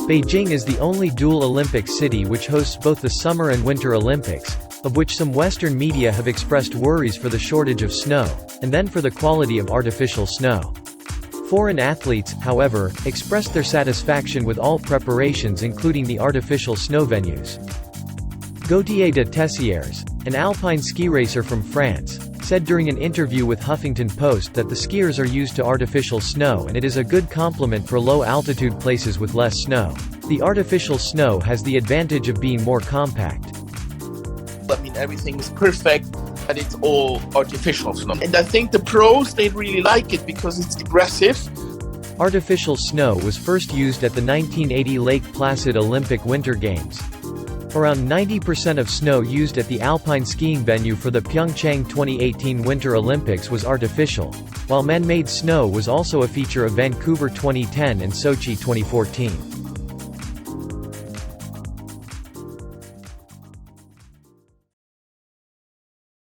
Beijing is the only dual Olympic city which hosts both the Summer and Winter Olympics, of which some Western media have expressed worries for the shortage of snow, and then for the quality of artificial snow. Foreign athletes, however, expressed their satisfaction with all preparations including the artificial snow venues. Gauthier de Tessières, an alpine ski racer from France, said during an interview with Huffington Post that the skiers are used to artificial snow and it is a good complement for low-altitude places with less snow. The artificial snow has the advantage of being more compact. I mean, everything is perfect, and it's all artificial snow. And I think the pros, they really like it because it's aggressive. Artificial snow was first used at the 1980 Lake Placid Olympic Winter Games. Around 90% of snow used at the alpine skiing venue for the Pyeongchang 2018 Winter Olympics was artificial, while man-made snow was also a feature of Vancouver 2010 and Sochi 2014.